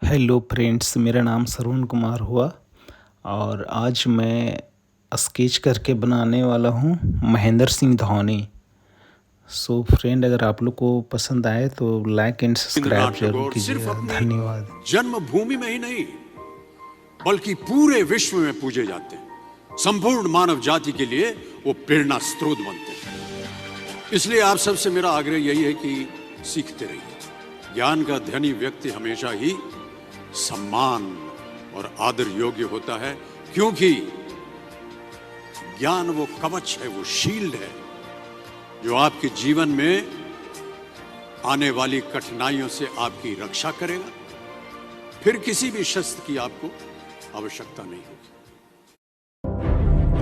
Hello friends, मेरा नाम श्रवण कुमार हुआ और आज मैं स्केच करके बनाने वाला हूँ महेंद्र सिंह धोनी। सो फ्रेंड, अगर आप लोग को पसंद आए तो लाइक एंड सब्सक्राइब रविंद्रनाथ जरूर टैगोर सिर्फ कीजिएगा। अपनी धन्यवाद। जन्मभूमि में ही नहीं बल्कि पूरे विश्व में पूजे जाते हैं। संपूर्ण मानव जाति के लिए वो प्रेरणा स्रोत बनते हैं। इसलिए आप सबसे मेरा आग्रह यही है कि सीखते रहिए। ज्ञान का धनी व्यक्ति हमेशा ही सम्मान और आदर योग्य होता है, क्योंकि ज्ञान वो कवच है, वो शील्ड है जो आपके जीवन में आने वाली कठिनाइयों से आपकी रक्षा करेगा। फिर किसी भी शस्त्र की आपको आवश्यकता नहीं होगी।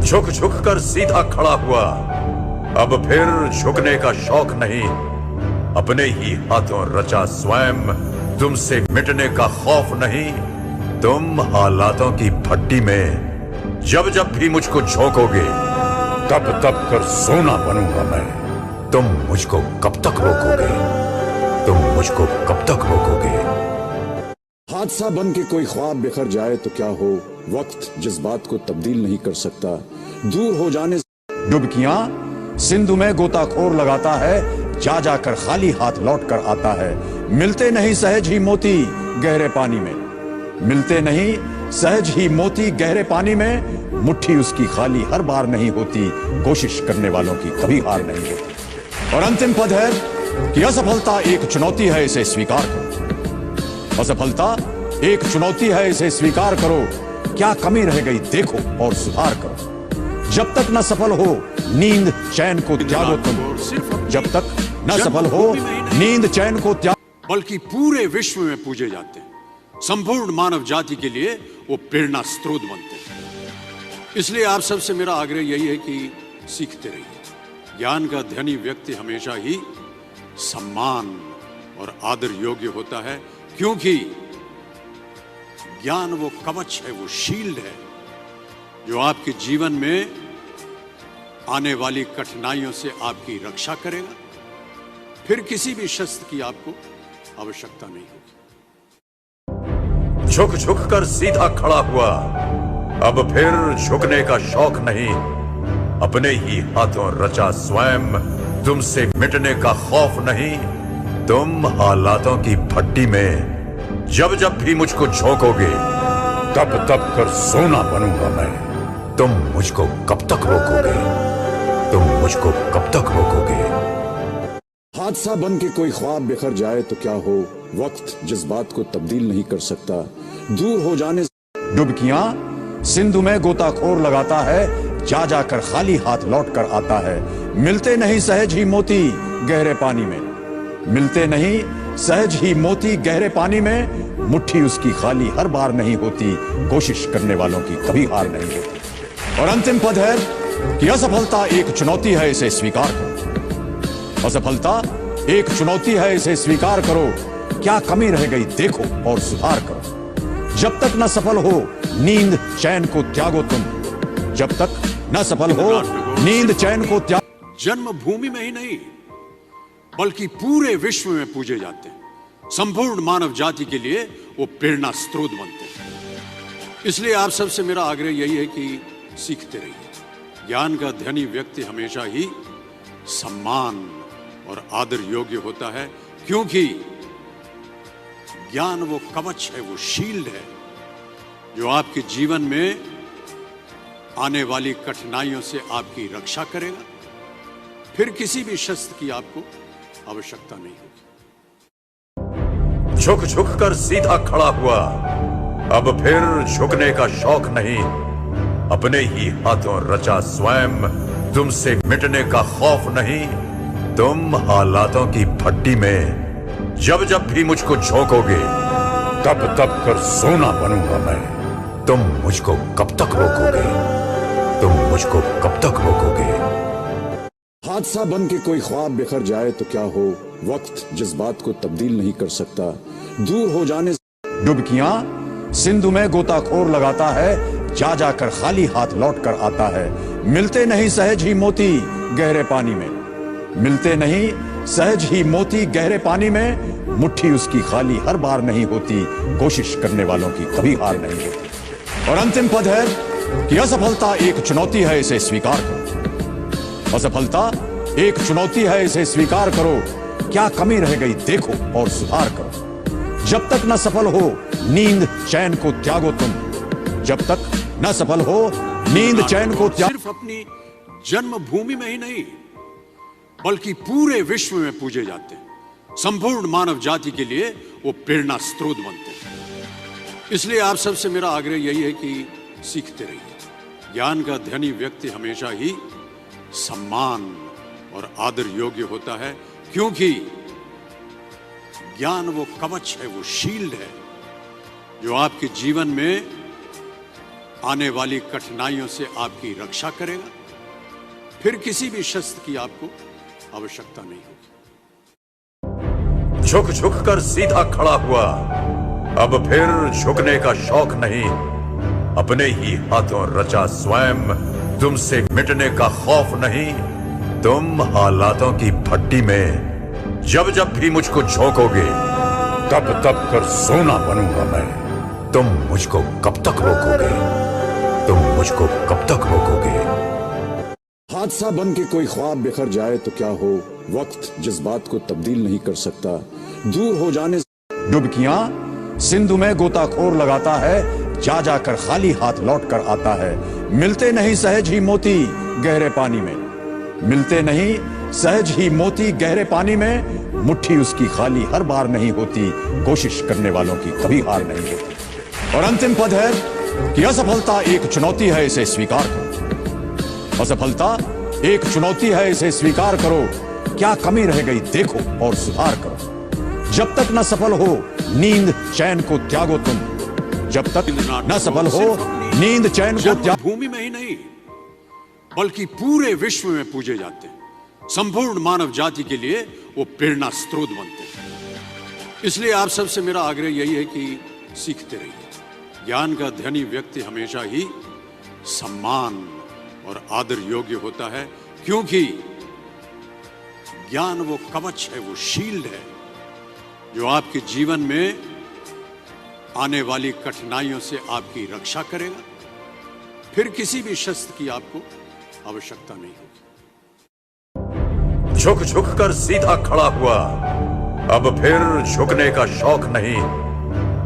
झुक झुक कर सीधा खड़ा हुआ, अब फिर झुकने का शौक नहीं। अपने ही हाथों रचा स्वयं, तुमसे मिटने का खौफ नहीं। तुम हालातों की भट्टी में जब जब भी मुझको झोंकोगे, तब तब कर सोना बनूंगा मैं। तुम मुझको कब तक रोकोगे? तुम मुझको कब तक रोकोगे? हादसा बन के कोई ख्वाब बिखर जाए तो क्या हो, वक्त जज्बात को तब्दील नहीं कर सकता। दूर हो जाने डुबकियां सिंधु में गोताखोर लगाता है, जा जाकर खाली हाथ लौट कर आता है। मिलते नहीं सहज ही मोती गहरे पानी में, मिलते नहीं सहज ही मोती गहरे पानी में। मुट्ठी उसकी खाली हर बार नहीं होती, कोशिश करने वालों की कभी हार नहीं होती। और अंतिम पद है कि असफलता एक चुनौती है, इसे स्वीकार करो। असफलता एक चुनौती है, इसे स्वीकार करो। क्या कमी रह गई देखो और सुधार करो। जब तक न सफल हो नींद चैन को त्यागो तुम। जब तक न सफल हो नींद चैन को त्याग, बल्कि पूरे विश्व में पूजे जाते हैं। संपूर्ण मानव जाति के लिए वो प्रेरणा स्रोत बनते हैं। इसलिए आप सबसे मेरा आग्रह यही है कि सीखते रहिए। ज्ञान का धनी व्यक्ति हमेशा ही सम्मान और आदर योग्य होता है, क्योंकि ज्ञान वो कवच है, वो शील्ड है जो आपके जीवन में आने वाली कठिनाइयों से आपकी रक्षा करेगा। फिर किसी भी शस्त्र की आपको आवश्यकता नहीं होगी। झुक झुक कर सीधा खड़ा हुआ, अब फिर झुकने का शौक नहीं। अपने ही हाथों रचा स्वयं, तुमसे मिटने का खौफ नहीं। तुम हालातों की भट्टी में जब जब भी मुझको झोंकोगे, तब तब कर सोना बनूंगा मैं। तुम मुझको कब तक रोकोगे? तुम मुझको कब तक रोकोगे? हादसा बन के कोई ख्वाब बिखर जाए तो क्या हो, वक्त जज्बात को तब्दील नहीं कर सकता। दूर हो जाने डुबकियां सिंधु में गोताखोर लगाता है, जा जाकर खाली हाथ लौट कर आता है। मिलते नहीं सहज ही मोती गहरे पानी में, मिलते नहीं सहज ही मोती गहरे पानी में। मुट्ठी उसकी खाली हर बार नहीं होती, कोशिश करने वालों की कभी हार नहीं होती। और अंतिम पद है कि असफलता एक चुनौती है, इसे स्वीकार करो। असफलता एक चुनौती है, इसे स्वीकार करो। क्या कमी रह गई देखो और सुधार करो। जब तक न सफल हो नींद चैन को त्यागो तुम। जब तक न सफल हो नींद चैन को त्याग, जन्मभूमि में ही नहीं बल्कि पूरे विश्व में पूजे जाते हैं। संपूर्ण मानव जाति के लिए वो प्रेरणा स्रोत बनते हैं। इसलिए आप सबसे मेरा आग्रह यही है कि सीखते रहिए। ज्ञान का धनी व्यक्ति हमेशा ही सम्मान और आदर योग्य होता है, क्योंकि ज्ञान वो कवच है, वो शील्ड है जो आपके जीवन में आने वाली कठिनाइयों से आपकी रक्षा करेगा। फिर किसी भी शस्त्र की आपको आवश्यकता नहीं होगी। झुक झुक कर सीधा खड़ा हुआ, अब फिर झुकने का शौक नहीं। अपने ही हाथों रचा स्वयं, तुमसे मिटने का खौफ नहीं। तुम हालातों की भट्टी में जब जब भी मुझको झोंकोगे, तब तब कर सोना बनूंगा मैं। तुम मुझको कब तक रोकोगे? तुम मुझको कब तक रोकोगे? हादसा बन के कोई ख्वाब बिखर जाए तो क्या हो, वक्त जज्बात को तब्दील नहीं कर सकता। दूर हो जाने डुबकियां सिंधु में गोताखोर लगाता है, जा जाकर खाली हाथ लौट कर आता है। मिलते नहीं सहज ही मोती गहरे पानी में, मिलते नहीं सहज ही मोती गहरे पानी में। मुट्ठी उसकी खाली हर बार नहीं होती, कोशिश करने वालों की कभी हार नहीं होती। और अंतिम पद है कि असफलता एक चुनौती है, इसे स्वीकार करो। असफलता एक चुनौती है, इसे स्वीकार करो। क्या कमी रह गई देखो और सुधार करो। जब तक न सफल हो नींद चैन को त्यागो तुम। जब तक न सफल हो नींद चैन को त्यागो। सिर्फ अपनी जन्मभूमि में ही नहीं बल्कि पूरे विश्व में पूजे जाते हैं। संपूर्ण मानव जाति के लिए वो प्रेरणा स्रोत बनते हैं। इसलिए आप सबसे मेरा आग्रह यही है कि सीखते रहिए। ज्ञान का धनी व्यक्ति हमेशा ही सम्मान और आदर योग्य होता है, क्योंकि ज्ञान वो कवच है, वो शील्ड है जो आपके जीवन में आने वाली कठिनाइयों से आपकी रक्षा करेगा। फिर किसी भी शस्त्र की आपको आवश्यकता नहीं होगी। झुक झुक कर सीधा खड़ा हुआ, अब फिर झुकने का शौक नहीं। अपने ही हाथों रचा स्वयं, तुमसे मिटने का खौफ नहीं। तुम हालातों की भट्टी में जब जब भी मुझको झोंकोगे, तब तब कर सोना बनूंगा मैं। तुम मुझको कब तक रोकोगे? तुम मुझको कब तक रोकोगे? हादसा बन के कोई ख्वाब बिखर जाए तो क्या हो, वक्त जज्बात को तब्दील नहीं कर सकता। दूर हो जाने डुबकियां सिंधु में गोताखोर लगाता है, जा जाकर खाली हाथ लौट कर आता है। मिलते नहीं सहज ही मोती गहरे पानी में। मिलते नहीं सहज ही मोती गहरे पानी में। मुट्ठी उसकी खाली हर बार नहीं होती, कोशिश करने वालों की कभी हार नहीं होती। और अंतिम पद है कि असफलता एक चुनौती है, इसे स्वीकार करो। असफलता एक चुनौती है, इसे स्वीकार करो। क्या कमी रह गई देखो और सुधार करो। जब तक न सफल हो नींद चैन को त्यागो तुम। जब तक न सफल हो नींद चैन को त्यागो। भूमि में ही नहीं बल्कि पूरे विश्व में पूजे जाते हैं। संपूर्ण मानव जाति के लिए वो प्रेरणा स्रोत बनते हैं। इसलिए आप सबसे मेरा आग्रह यही है कि सीखते रहिए। ज्ञान का धनी व्यक्ति हमेशा ही सम्मान और आदर योग्य होता है, क्योंकि ज्ञान वो कवच है, वो शील्ड है जो आपके जीवन में आने वाली कठिनाइयों से आपकी रक्षा करेगा। फिर किसी भी शस्त्र की आपको आवश्यकता नहीं होगी। झुक झुक कर सीधा खड़ा हुआ, अब फिर झुकने का शौक नहीं।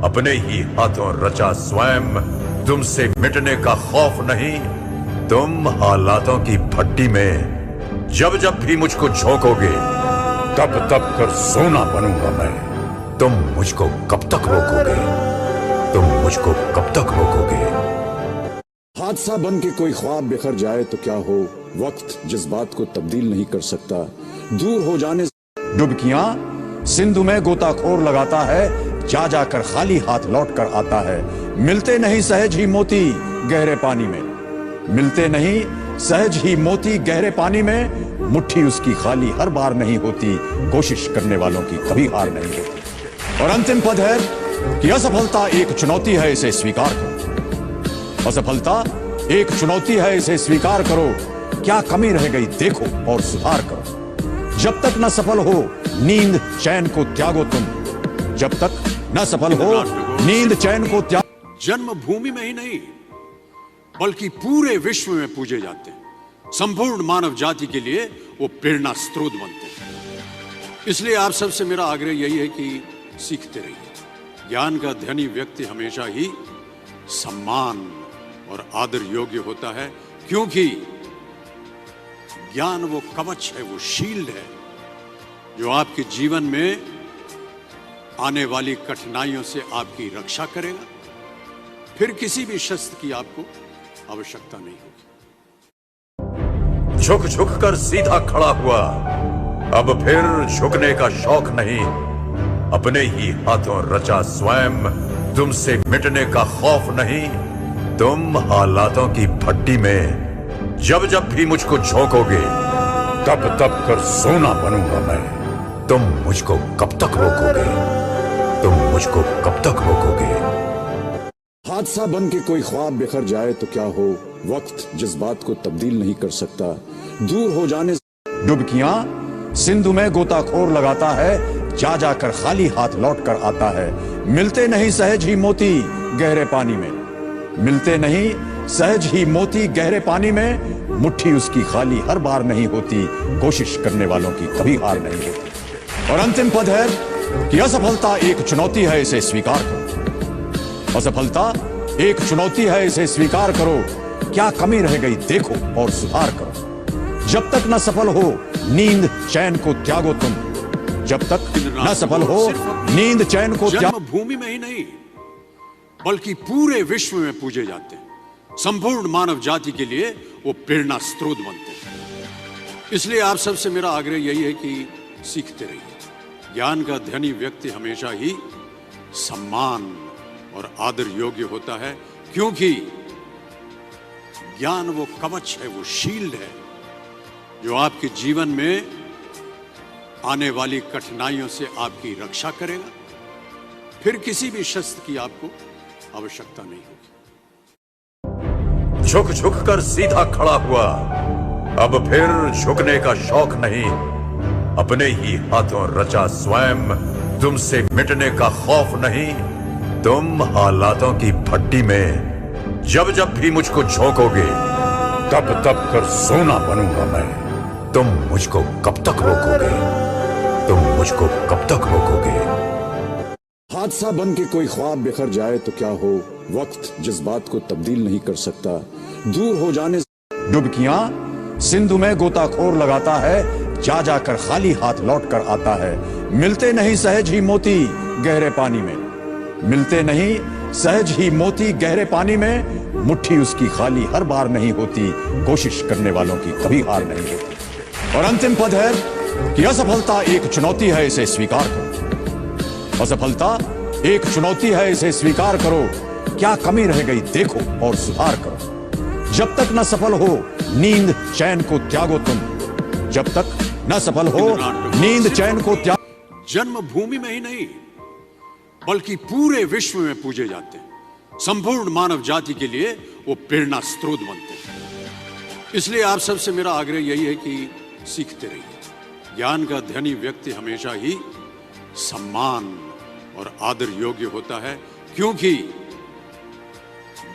अपने ही हाथों रचा स्वयं, तुमसे मिटने का खौफ नहीं। तुम हालातों की भट्टी में जब जब भी मुझको झोंकोगे, तब तब कर सोना बनूंगा मैं। तुम मुझको कब तक रोकोगे? तुम मुझको कब तक रोकोगे? हादसा बन के कोई ख्वाब बिखर जाए तो क्या हो, वक्त जज्बात को तब्दील नहीं कर सकता। दूर हो जाने डुबकियां सिंधु में गोताखोर लगाता है, जा जाकर खाली हाथ लौट कर आता है। मिलते नहीं सहज ही मोती गहरे पानी में। मिलते नहीं सहज ही मोती गहरे पानी में। मुट्ठी उसकी खाली हर बार नहीं होती, कोशिश करने वालों की कभी हार नहीं होती। और अंतिम पद है कि असफलता एक चुनौती है, इसे स्वीकार करो। असफलता एक चुनौती है, इसे स्वीकार करो। क्या कमी रह गई देखो और सुधार करो। जब तक न सफल हो नींद चैन को त्यागो तुम। जब तक न सफल हो नींद चैन को त्यागो। जन्मभूमि में ही नहीं बल्कि पूरे विश्व में पूजे जाते हैं। संपूर्ण मानव जाति के लिए वो प्रेरणा स्रोत बनते हैं। इसलिए आप सबसे मेरा आग्रह यही है कि सीखते रहिए। ज्ञान का धनी व्यक्ति हमेशा ही सम्मान और आदर योग्य होता है, क्योंकि ज्ञान वो कवच है, वो शील्ड है जो आपके जीवन में आने वाली कठिनाइयों से आपकी रक्षा करेगा। फिर किसी भी शस्त्र की आपको आवश्यकता नहीं होगी। झुक झुक कर सीधा खड़ा हुआ, अब फिर झुकने का शौक नहीं। अपने ही हाथों रचा स्वयं, तुमसे मिटने का खौफ नहीं। तुम हालातों की भट्टी में जब जब भी मुझको झोंकोगे, तब तब कर सोना बनूंगा मैं। तुम मुझको कब तक रोकोगे? तुम मुझको कब तक रोकोगे? हादसा बन के कोई ख्वाब बिखर जाए तो क्या हो, वक्त जज्बात को तब्दील नहीं कर सकता। दूर हो जाने डुबकियां सिंधु में गोताखोर लगाता है, जा जाकर खाली हाथ लौट कर आता है। मिलते नहीं सहज ही मोती गहरे पानी में, मिलते नहीं सहज ही मोती गहरे पानी में। मुट्ठी उसकी खाली हर बार नहीं होती, कोशिश करने वालों की कभी हार नहीं होती। और अंतिम पद है कि असफलता एक चुनौती है, इसे स्वीकार करो। असफलता एक चुनौती है, इसे स्वीकार करो। क्या कमी रह गई देखो और सुधार करो। जब तक न सफल हो नींद चैन को त्यागो तुम, जब तक न सफल हो नींद चैन को त्यागो। जन्मभूमि में ही नहीं बल्कि पूरे विश्व में पूजे जाते हैं। संपूर्ण मानव जाति के लिए वो प्रेरणा स्रोत बनते हैं। इसलिए आप सबसे मेरा आग्रह यही है कि सीखते रहिए। ज्ञान का धनी व्यक्ति हमेशा ही सम्मान और आदर योग्य होता है, क्योंकि ज्ञान वो कवच है, वो शील्ड है जो आपके जीवन में आने वाली कठिनाइयों से आपकी रक्षा करेगा। फिर किसी भी शस्त्र की आपको आवश्यकता नहीं होगी। झुक झुक कर सीधा खड़ा हुआ, अब फिर झुकने का शौक नहीं। अपने ही हाथों रचा स्वयं, तुमसे मिटने का खौफ नहीं। तुम हालातों की भट्टी में जब जब भी मुझको झोंकोगे, तब तब कर सोना बनूंगा मैं। तुम मुझको कब तक रोकोगे, तुम मुझको कब तक रोकोगे। हादसा बन के कोई ख्वाब बिखर जाए तो क्या हो, वक्त जज्बात को तब्दील नहीं कर सकता। दूर हो जाने डुबकियां सिंधु में गोताखोर लगाता है, जा जाकर खाली हाथ लौट कर आता है। मिलते नहीं सहज ही मोती गहरे पानी में, मिलते नहीं सहज ही मोती गहरे पानी में। मुट्ठी उसकी खाली हर बार नहीं होती, कोशिश करने वालों की कभी हार नहीं होती। और अंतिम पद है कि असफलता एक चुनौती है, इसे स्वीकार करो। असफलता एक चुनौती है, इसे स्वीकार करो। क्या कमी रह गई देखो और सुधार करो। जब तक न सफल हो नींद चैन को त्यागो तुम, जब तक न सफल हो नींद चैन को त्यागो। जन्मभूमि में ही नहीं बल्कि पूरे विश्व में पूजे जाते हैं। संपूर्ण मानव जाति के लिए वो प्रेरणा स्रोत बनते हैं। इसलिए आप सबसे मेरा आग्रह यही है कि सीखते रहिए। ज्ञान का धनी व्यक्ति हमेशा ही सम्मान और आदर योग्य होता है, क्योंकि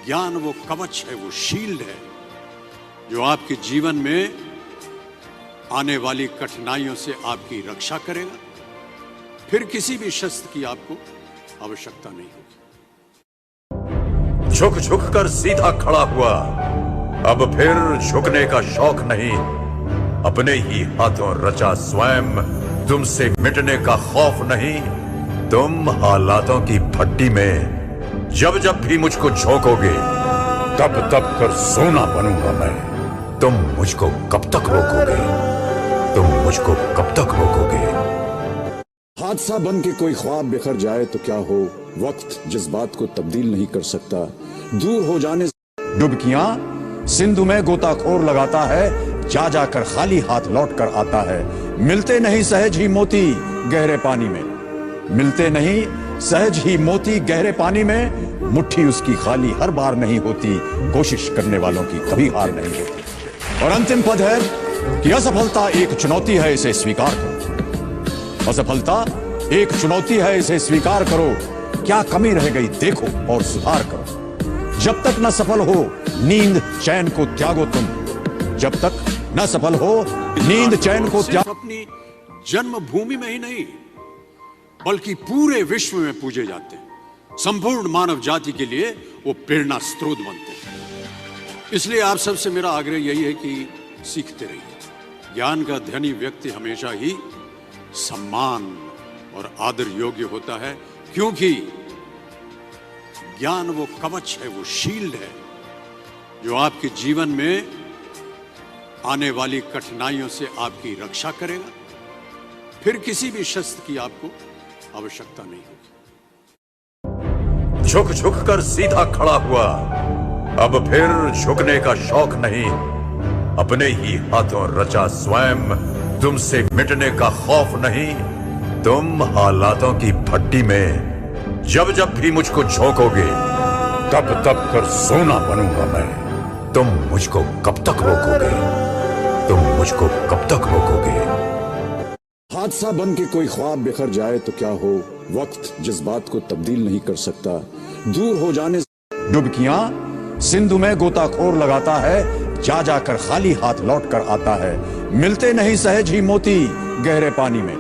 ज्ञान वो कवच है, वो शील्ड है जो आपके जीवन में आने वाली कठिनाइयों से आपकी रक्षा करेगा। फिर किसी भी शस्त्र की आपको आवश्यकता नहीं होगी। झुक झुक कर सीधा खड़ा हुआ, अब फिर झुकने का शौक नहीं। अपने ही हाथों रचा स्वयं, तुमसे मिटने का खौफ नहीं। तुम हालातों की भट्टी में जब जब भी मुझको झोंकोगे, तब तब कर सोना बनूंगा मैं। तुम मुझको कब तक रोकोगे, तुम मुझको कब तक रोकोगे। हादसा बन के कोई ख्वाब बिखर जाए तो क्या हो, वक्त जज्बात को तब्दील नहीं कर सकता। दूर हो जाने डुबकियां सिंधु में गोताखोर लगाता है, जा जाकर खाली हाथ लौट कर आता है। मिलते नहीं सहज ही मोती गहरे पानी में, मिलते नहीं सहज ही मोती गहरे पानी में। मुट्ठी उसकी खाली हर बार नहीं होती, कोशिश करने वालों की कभी हार नहीं होती। और अंतिम पद है कि असफलता एक चुनौती है, इसे स्वीकार करो। असफलता एक चुनौती है, इसे स्वीकार करो। क्या कमी रह गई देखो और सुधार करो। जब तक न सफल हो नींद चैन को त्यागो तुम, जब तक न सफल हो नींद चैन को त्यागो। अपनी जन्मभूमि में ही नहीं बल्कि पूरे विश्व में पूजे जाते हैं। संपूर्ण मानव जाति के लिए वो प्रेरणा स्रोत बनते हैं। इसलिए आप सबसे मेरा आग्रह यही है कि सीखते रहिए। ज्ञान का धनी व्यक्ति हमेशा ही सम्मान और आदर योग्य होता है, क्योंकि ज्ञान वो कवच है, वो शील्ड है जो आपके जीवन में आने वाली कठिनाइयों से आपकी रक्षा करेगा। फिर किसी भी शस्त्र की आपको आवश्यकता नहीं होगी। झुक झुक कर सीधा खड़ा हुआ, अब फिर झुकने का शौक नहीं। अपने ही हाथों रचा स्वयं, तुमसे मिटने का खौफ नहीं। तुम हालातों की भट्टी में जब जब भी मुझको झोंकोगे, तब तब कर सोना बनूंगा मैं। तुम मुझको कब तक रोकोगे, तुम मुझको कब तक रोकोगे। हादसा बन के कोई ख्वाब बिखर जाए तो क्या हो, वक्त जज्बात को तब्दील नहीं कर सकता। दूर हो जाने डुबकियां सिंधु में गोताखोर लगाता है, जा जाकर खाली हाथ लौट कर आता है। मिलते नहीं सहज ही मोती गहरे पानी में,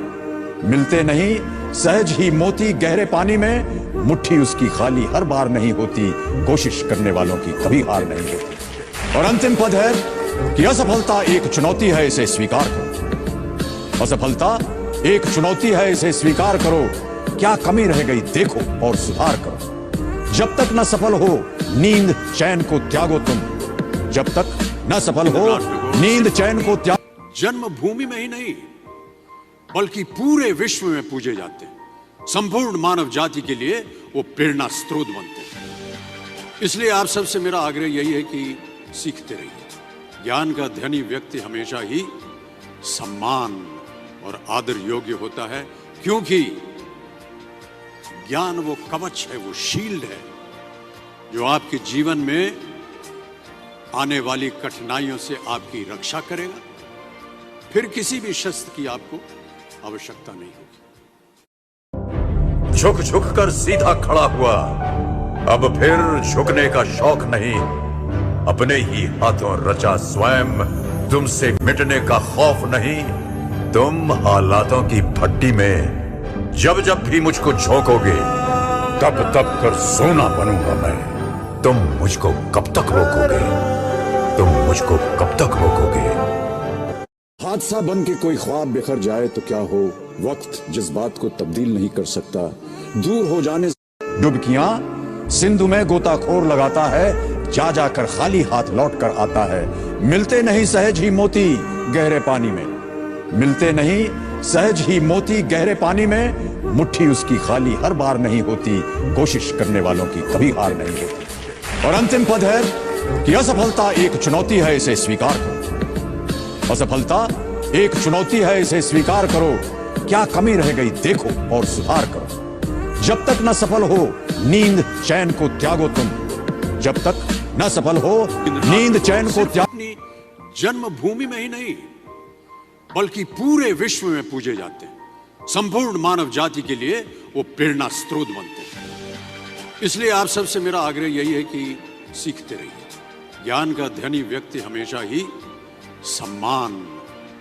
मिलते नहीं सहज ही मोती गहरे पानी में। मुट्ठी उसकी खाली हर बार नहीं होती, कोशिश करने वालों की कभी हार नहीं होती। और अंतिम पद है कि असफलता एक चुनौती है, इसे स्वीकार करो। असफलता एक चुनौती है, इसे स्वीकार करो। क्या कमी रह गई देखो और सुधार करो। जब तक न सफल हो नींद चैन को त्यागो तुम, जब तक न सफल हो नींद चैन को त्यागो। जन्मभूमि में ही नहीं बल्कि पूरे विश्व में पूजे जाते हैं। संपूर्ण मानव जाति के लिए वो प्रेरणा स्रोत बनते हैं। इसलिए आप सबसे मेरा आग्रह यही है कि सीखते रहिए। ज्ञान का धनी व्यक्ति हमेशा ही सम्मान और आदर योग्य होता है, क्योंकि ज्ञान वो कवच है, वो शील्ड है जो आपके जीवन में आने वाली कठिनाइयों से आपकी रक्षा करेगा। फिर किसी भी शस्त्र की आपको आवश्यकता नहीं होगी। झुक झुक कर सीधा खड़ा हुआ, अब फिर झुकने का शौक नहीं। अपने ही हाथों रचा स्वयं, तुमसे मिटने का खौफ नहीं। तुम हालातों की भट्टी में जब जब भी मुझको झोंकोगे, तब तब कर सोना बनूंगा मैं। तुम मुझको कब तक रोकोगे, तुम मुझको कब तक रोकोगे। हादसा बन के कोई ख्वाब बिखर जाए तो क्या हो, वक्त जज्बात को तब्दील नहीं कर सकता। दूर हो जाने डुबकियां सिंधु में गोताखोर लगाता है, जा जाकर खाली हाथ लौट कर आता है। मिलते नहीं सहज ही मोती गहरे पानी में, मिलते नहीं सहज ही मोती गहरे पानी में। मुट्ठी उसकी खाली हर बार नहीं होती, कोशिश करने वालों की कभी हार नहीं होती। और अंतिम पद है कि असफलता एक चुनौती है, इसे स्वीकार करो। असफलता एक चुनौती है, इसे स्वीकार करो। क्या कमी रह गई देखो और सुधार करो। जब तक न सफल हो नींद चैन को त्यागो तुम, जब तक न सफल हो नींद चैन को त्यागो। अपनी जन्मभूमि में ही नहीं बल्कि पूरे विश्व में पूजे जाते हैं। संपूर्ण मानव जाति के लिए वो प्रेरणा स्रोत बनते हैं। इसलिए आप सबसे मेरा आग्रह यही है कि सीखते रहिए। ज्ञान का धनी व्यक्ति हमेशा ही सम्मान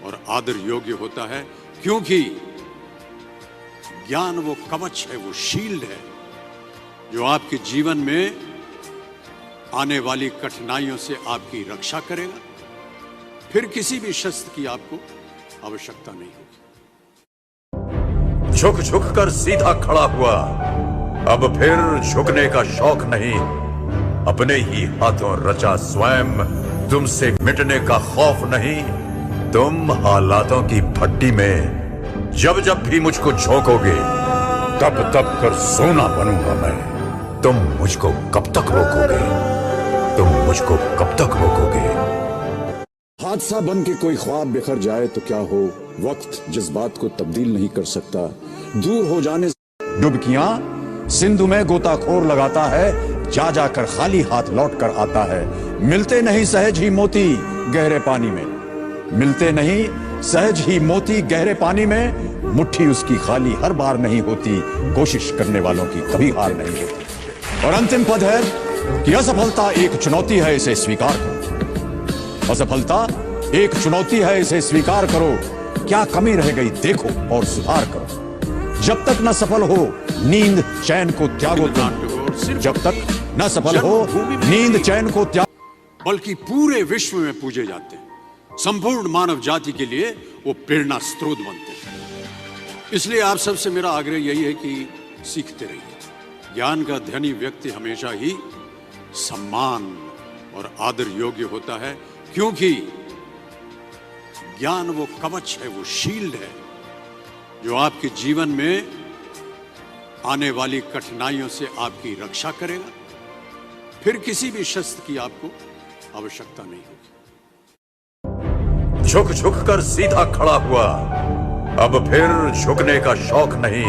और आदर योग्य होता है, क्योंकि ज्ञान वो कवच है, वो शील्ड है जो आपके जीवन में आने वाली कठिनाइयों से आपकी रक्षा करेगा। फिर किसी भी शस्त्र की आपको आवश्यकता नहीं होगी। झुक झुक कर सीधा खड़ा हुआ, अब फिर झुकने का शौक नहीं। अपने ही हाथों रचा स्वयं, तुमसे मिटने का खौफ नहीं। तुम हालातों की भट्टी में जब जब भी मुझको झोंकोगे, तब तब कर सोना बनूंगा मैं। तुम मुझको कब तक रोकोगे, तुम मुझको कब तक रोकोगे। हादसा बन के कोई ख्वाब बिखर जाए तो क्या हो, वक्त जज्बात को तब्दील नहीं कर सकता। दूर हो जाने डुबकियां सिंधु में गोताखोर लगाता है, जा जाकर खाली हाथ लौट कर आता है। मिलते नहीं सहज ही मोती गहरे पानी में, मिलते नहीं सहज ही मोती गहरे पानी में। मुट्ठी उसकी खाली हर बार नहीं होती, कोशिश करने वालों की कभी हार नहीं होती। और अंतिम पद है कि असफलता एक चुनौती है, इसे स्वीकार करो। असफलता एक चुनौती है, इसे स्वीकार करो। क्या कमी रह गई देखो और सुधार करो। जब तक न सफल हो नींद चैन को त्यागो तुम, जब तक न सफल हो नींद चैन को त्यागो। बल्कि पूरे विश्व में पूजे जाते हैं। संपूर्ण मानव जाति के लिए वो प्रेरणा स्रोत बनते हैं। इसलिए आप सबसे मेरा आग्रह यही है कि सीखते रहिए। ज्ञान का धनी व्यक्ति हमेशा ही सम्मान और आदर योग्य होता है, क्योंकि ज्ञान वो कवच है, वो शील्ड है जो आपके जीवन में आने वाली कठिनाइयों से आपकी रक्षा करेगा। फिर किसी भी शस्त्र की आपको आवश्यकता नहीं होगी। झुक झुक कर सीधा खड़ा हुआ, अब फिर झुकने का शौक नहीं।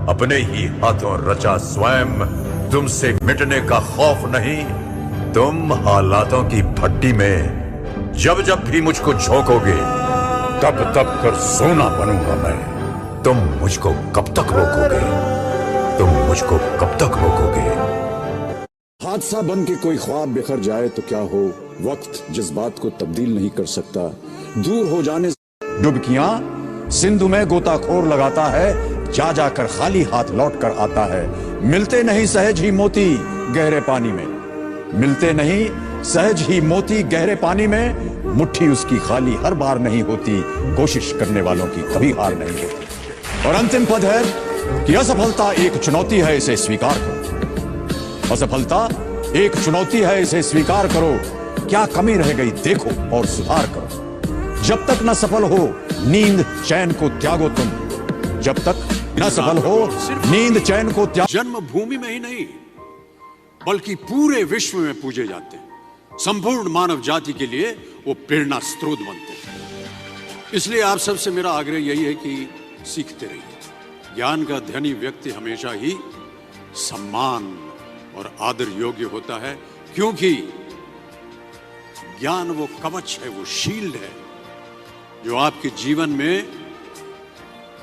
अपने ही हाथों रचा स्वयं, तुमसे मिटने का खौफ नहीं। तुम हालातों की भट्टी में जब जब भी मुझको झोंकोगे, तब तब कर सोना बनूंगा मैं। तुम मुझको कब तक रोकोगे? तुम मुझको कब तक रोकोगे? हादसा बन के कोई ख्वाब बिखर जाए तो क्या हो, वक्त जज्बात को तब्दील नहीं कर सकता। दूर हो जाने डुबकियां सिंधु में गोताखोर लगाता है, जा जाकर खाली हाथ लौट कर आता है। मिलते नहीं सहज ही मोती गहरे पानी में, मिलते नहीं सहज ही मोती गहरे पानी में। मुट्ठी उसकी खाली हर बार नहीं होती, कोशिश करने वालों की कभी हार नहीं होती। और अंतिम पद है कि असफलता एक चुनौती है, इसे स्वीकार करो। असफलता एक चुनौती है, इसे स्वीकार करो। क्या कमी रह गई देखो और सुधार करो। जब तक न सफल हो नींद चैन को त्यागो तुम, जब तक न सफल हो नींद चैन को त्यागो। जन्मभूमि में ही नहीं बल्कि पूरे विश्व में पूजे जाते हैं। संपूर्ण मानव जाति के लिए वो प्रेरणा स्रोत बनते हैं। इसलिए आप सबसे मेरा आग्रह यही है कि सीखते रहिए। ज्ञान का धनी व्यक्ति हमेशा ही सम्मान और आदर योग्य होता है, क्योंकि ज्ञान वो कवच है, वो शील्ड है जो आपके जीवन में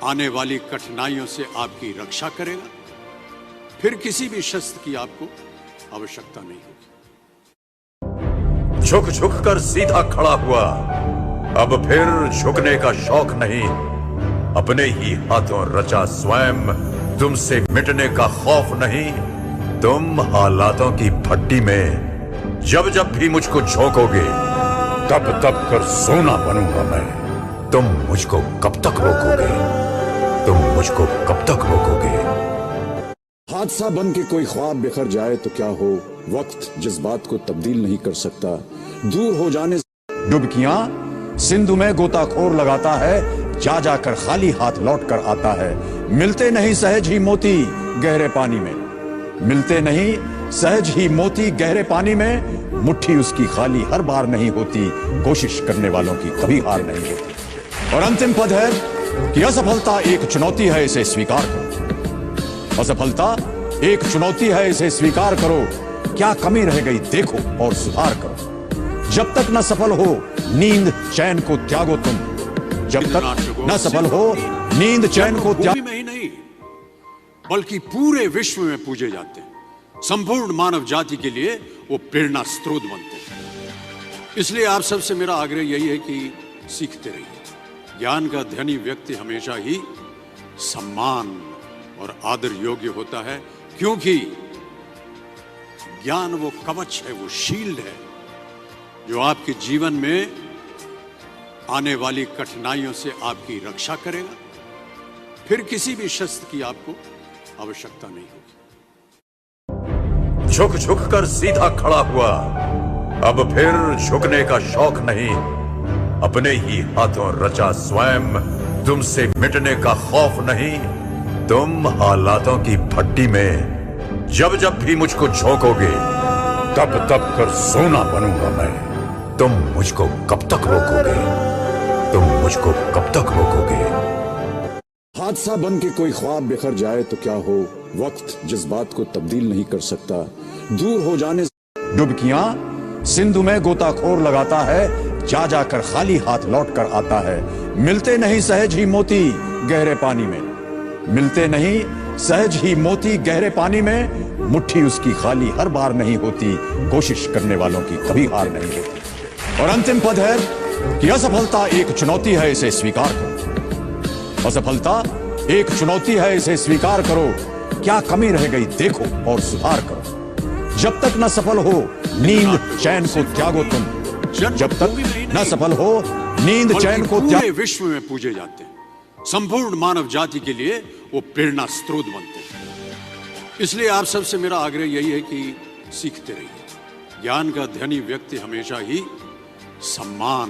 आने वाली कठिनाइयों से आपकी रक्षा करेगा। फिर किसी भी शस्त्र की आपको आवश्यकता नहीं होगी। झुक झुक कर सीधा खड़ा हुआ, अब फिर झुकने का शौक नहीं। अपने ही हाथों रचा स्वयं, तुमसे मिटने का खौफ नहीं। तुम हालातों की भट्टी में जब जब भी मुझको झोंकोगे, तब तब कर सोना बनूंगा मैं। तुम मुझको कब तक रोकोगे? तुम मुझको कब तक रोकोगे? हादसा बन के कोई ख्वाब बिखर जाए तो क्या हो, वक्त जज्बात को तब्दील नहीं कर सकता। दूर हो जाने डुबकियां सिंधु में गोताखोर लगाता है, जा जाकर खाली हाथ लौट कर आता है। मिलते नहीं सहज ही मोती गहरे पानी में, मिलते नहीं सहज ही मोती गहरे पानी में। मुट्ठी उसकी खाली हर बार नहीं होती, कोशिश करने वालों की कभी हार नहीं होती। और अंतिम पद है कि असफलता एक चुनौती है, इसे स्वीकार करो। असफलता एक चुनौती है, इसे स्वीकार करो। क्या कमी रह गई देखो और सुधार करो। जब तक न सफल हो नींद चैन को त्यागो तुम, जब तक न सफल हो नींद चैन को त्यागो। में ही नहीं बल्कि पूरे विश्व में पूजे जाते हैं। संपूर्ण मानव जाति के लिए वो प्रेरणा स्रोत बनते हैं। इसलिए आप सबसे मेरा आग्रह यही है कि सीखते रहिए। ज्ञान का धनी व्यक्ति हमेशा ही सम्मान और आदर योग्य होता है, क्योंकि ज्ञान वो कवच है, वो शील्ड है जो आपके जीवन में आने वाली कठिनाइयों से आपकी रक्षा करेगा। फिर किसी भी शस्त्र की आपको आवश्यकता नहीं होगी। झुक झुक कर सीधा खड़ा हुआ, अब फिर झुकने का शौक नहीं। अपने ही हाथों रचा स्वयं, तुमसे मिटने का खौफ नहीं। तुम हालातों की भट्टी में जब जब भी मुझको झोंकोगे, तब तब कर सोना बनूंगा मैं। तुम मुझको कब तक रोकोगे? तुम मुझको कब तक रोकोगे? हादसा बन के कोई ख्वाब बिखर जाए तो क्या हो, वक्त जज्बात को तब्दील नहीं कर सकता। दूर हो जाने डुबकियां सिंधु में गोताखोर लगाता है, जा जाकर खाली हाथ लौट कर आता है। मिलते नहीं सहज ही मोती गहरे पानी में, मिलते नहीं सहज ही मोती गहरे पानी में। मुट्ठी उसकी खाली हर बार नहीं होती, कोशिश करने वालों की कभी हार नहीं होती। और अंतिम पद है कि असफलता एक चुनौती है, इसे स्वीकार करो। असफलता एक चुनौती है, इसे स्वीकार करो। क्या कमी रह गई देखो और सुधार करो। जब तक न सफल हो नींद चैन को त्यागो तुम, जब तक न सफल हो नींद चैन को त्यागो। पूरे विश्व में पूजे जाते हैं। संपूर्ण मानव जाति के लिए वो प्रेरणा स्रोत बनते हैं। इसलिए आप सबसे मेरा आग्रह यही है कि सीखते रहिए। ज्ञान का धनी व्यक्ति हमेशा ही सम्मान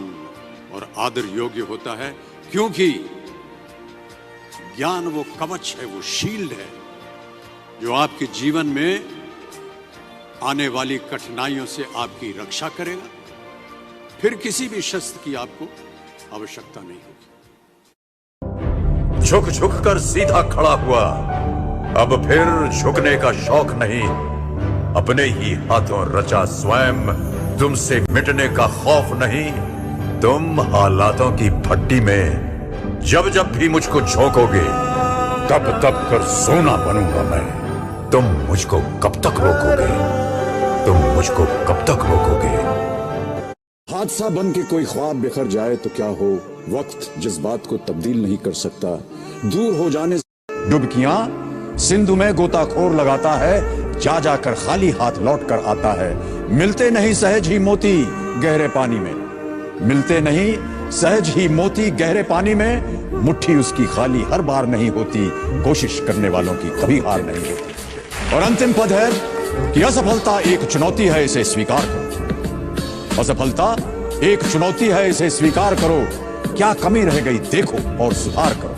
और आदर योग्य होता है, क्योंकि ज्ञान वो कवच है, वो शील्ड है जो आपके जीवन में आने वाली कठिनाइयों से आपकी रक्षा करेगा। फिर किसी भी शस्त्र की आपको आवश्यकता नहीं होगी। झुक झुक कर सीधा खड़ा हुआ, अब फिर झुकने का शौक नहीं। अपने ही हाथों रचा स्वयं, तुमसे मिटने का खौफ नहीं। तुम हालातों की भट्टी में जब जब भी मुझको झोंकोगे, तब तब कर सोना बनूंगा मैं। तुम मुझको कब तक रोकोगे? तुम मुझको कब तक रोकोगे? हादसा बन के कोई ख्वाब बिखर जाए तो क्या हो, वक्त जज्बात को तब्दील नहीं कर सकता, दूर हो जाने डुबकियां सिंधु में गोताखोर लगाता है, जा जाकर खाली हाथ लौट कर आता है। मिलते नहीं सहज ही मोती गहरे पानी में, मिलते नहीं सहज ही मोती गहरे पानी में, मुट्ठी उसकी खाली हर बार नहीं होती, कोशिश करने वालों की कभी हार नहीं होती। और अंतिम पद है कि असफलता एक चुनौती है, इसे स्वीकार करो। असफलता एक चुनौती है, इसे स्वीकार करो। क्या कमी रह गई देखो और सुधार करो।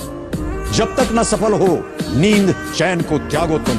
जब तक न सफल हो नींद चैन को त्यागो तुम।